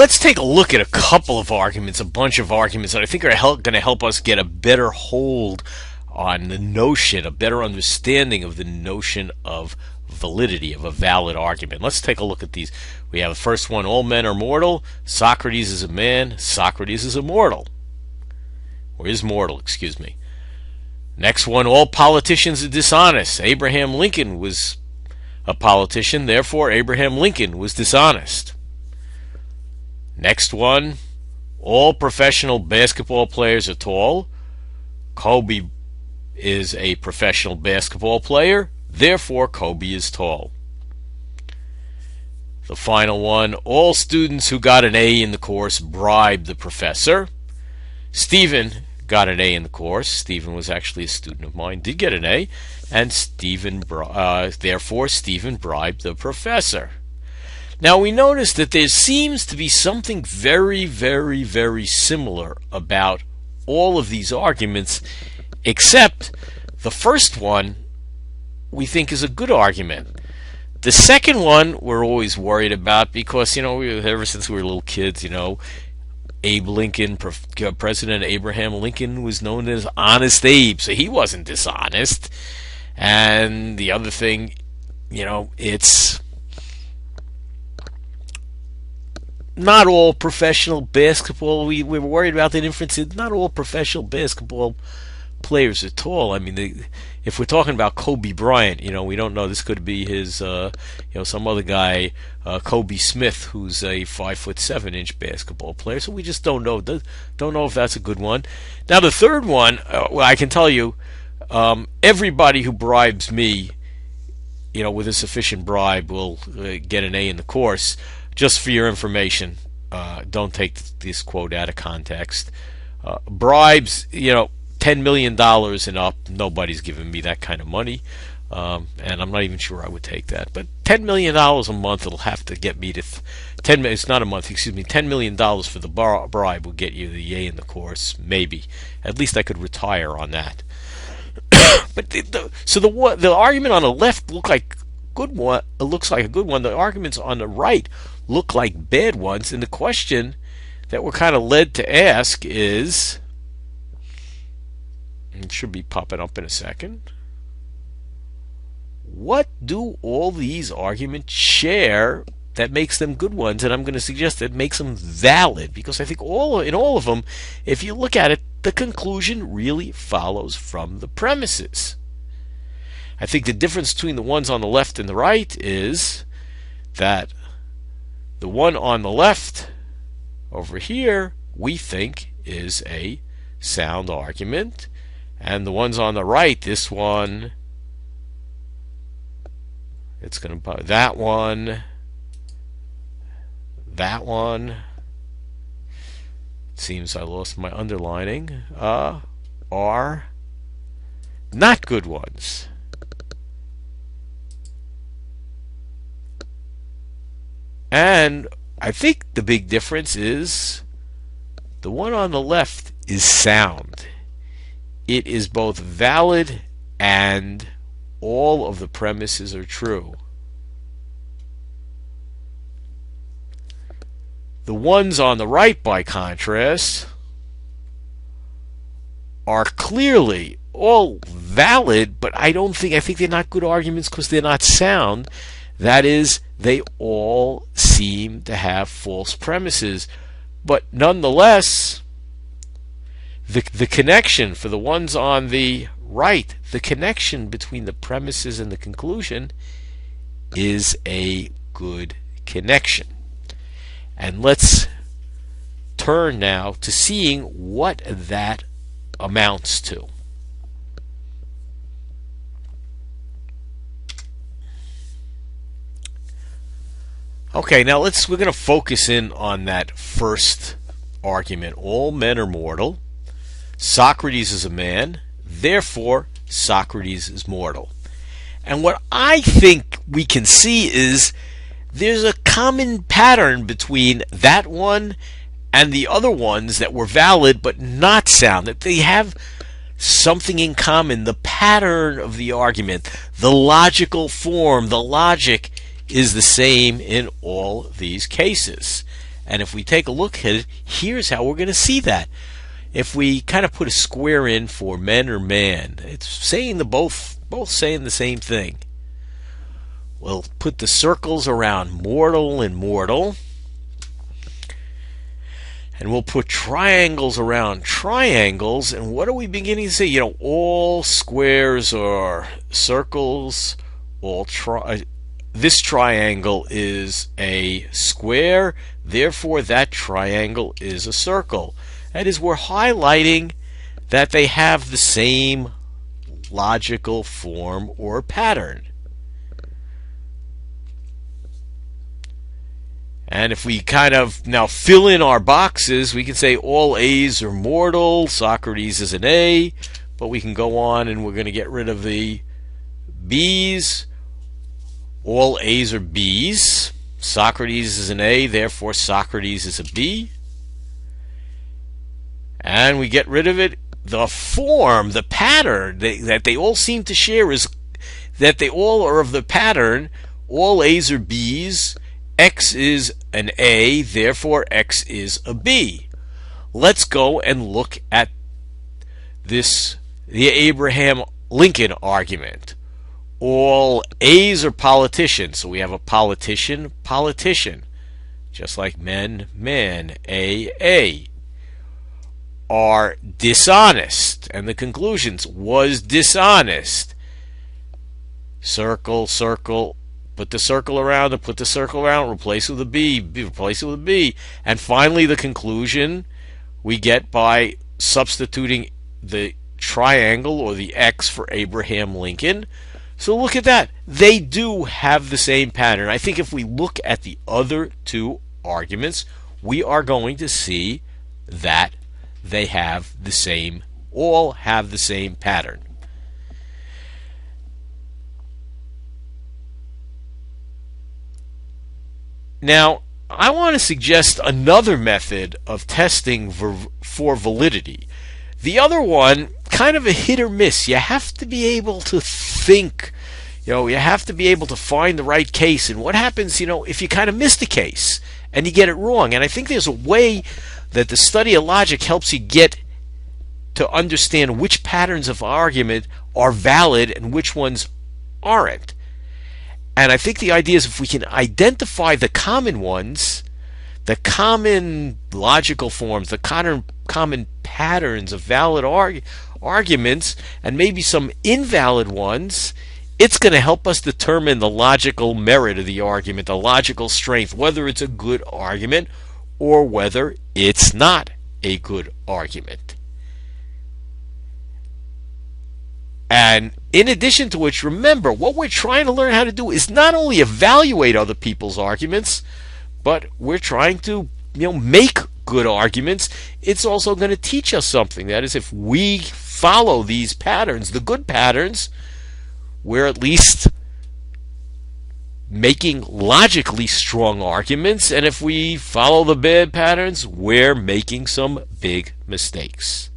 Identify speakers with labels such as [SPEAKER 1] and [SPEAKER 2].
[SPEAKER 1] let's take a look at a couple of arguments, a bunch of arguments that I think are going to help us get a better hold on the notion, a better understanding of the notion of validity, of a valid argument. Let's take a look at these. We have the first one, all men are mortal. Socrates is a man. Socrates is immortal. Or is mortal, excuse me. Next one, all politicians are dishonest. Abraham Lincoln was a politician, therefore Abraham Lincoln was dishonest. Next one, all professional basketball players are tall. Kobe is a professional basketball player, therefore Kobe is tall. The final one, all students who got an A in the course bribed the professor. Stephen got an A in the course. Stephen was actually a student of mine, did get an A, and therefore Stephen bribed the professor. Now we notice that there seems to be something very, very, very similar about all of these arguments, except the first one we think is a good argument. The second one we're always worried about because, ever since we were little kids, Abe Lincoln, President Abraham Lincoln was known as Honest Abe, so he wasn't dishonest. And the other thing, it's not all professional basketball, we were worried about that inference, not all professional basketball players are tall. I mean, if we're talking about Kobe Bryant, we don't know. This could be his, some other guy, Kobe Smith, who's a 5'7" basketball player. So we just don't know. Don't know if that's a good one. Now the third one, I can tell you, everybody who bribes me, with a sufficient bribe, will get an A in the course. Just for your information, don't take this quote out of context. Bribes, $10 million and up, nobody's giving me that kind of money, and I'm not even sure I would take that. But $10 million a month, it'll have to get me to it's not a month, excuse me. $10 million for the bribe will get you the A in the course, maybe. At least I could retire on that. But the argument on the left looks like good one. It looks like a good one. The arguments on the right look like bad ones, and the question that we're kind of led to ask is. It should be popping up in a second. What do all these arguments share that makes them good ones? And I'm going to suggest that makes them valid, because I think in all of them, if you look at it, the conclusion really follows from the premises. I think the difference between the ones on the left and the right is that the one on the left over here we think is a sound argument. And the ones on the right, this one, it's going to that one. It seems I lost my underlining. Are not good ones. And I think the big difference is the one on the left is sound. It is both valid and all of the premises are true. The ones on the right, by contrast, are clearly all valid, but I think they're not good arguments because they're not sound. That is, they all seem to have false premises. But nonetheless, the connection for the ones on the right, the connection between the premises and the conclusion is a good connection. And let's turn now to seeing what that amounts to. Okay, now we're going to focus in on that first argument. All men are mortal. Socrates is a man, therefore Socrates is mortal. And what I think we can see is there's a common pattern between that one and the other ones that were valid but not sound, that they have something in common. The pattern of the argument, the logical form, the logic is the same in all these cases. And if we take a look at it, here's how we're going to see that. If we kind of put a square in for men or man, it's saying both saying the same thing. We'll put the circles around mortal and mortal. And we'll put triangles around triangles. And what are we beginning to say? All squares are circles. This triangle is a square. Therefore, that triangle is a circle. That is, we're highlighting that they have the same logical form or pattern. And if we kind of now fill in our boxes, we can say all A's are mortal, Socrates is an A, but we can go on and we're going to get rid of the B's. All A's are B's, Socrates is an A, therefore Socrates is a B. And we get rid of it. The form, the pattern that they all seem to share is that they all are of the pattern, all A's are B's, X is an A, therefore X is a B. Let's go and look at the Abraham Lincoln argument. All A's are politicians, so we have a politician, politician. Just like men, man, A. Are dishonest, and the conclusions was dishonest. Circle, circle, put the circle around, put the circle around, replace it with a B, replace it with a B. And finally the conclusion we get by substituting the triangle or the X for Abraham Lincoln. So look at that. They do have the same pattern. I think if we look at the other two arguments, we are going to see that they all have the same pattern. Now, I want to suggest another method of testing for validity. The other one, kind of a hit or miss. You have to be able to think. You have to be able to find the right case. And what happens, if you kind of miss the case and you get it wrong? And I think there's a way that the study of logic helps you get to understand which patterns of argument are valid and which ones aren't. And I think the idea is if we can identify the common ones, the common logical forms, the common patterns of valid arguments, and maybe some invalid ones, it's going to help us determine the logical merit of the argument, the logical strength, whether it's a good argument or whether it's not a good argument. And in addition to which, remember, what we're trying to learn how to do is not only evaluate other people's arguments, but we're trying to make good arguments. It's also going to teach us something. That is, if we follow these patterns, the good patterns, we're at least making logically strong arguments, and if we follow the bad patterns, we're making some big mistakes.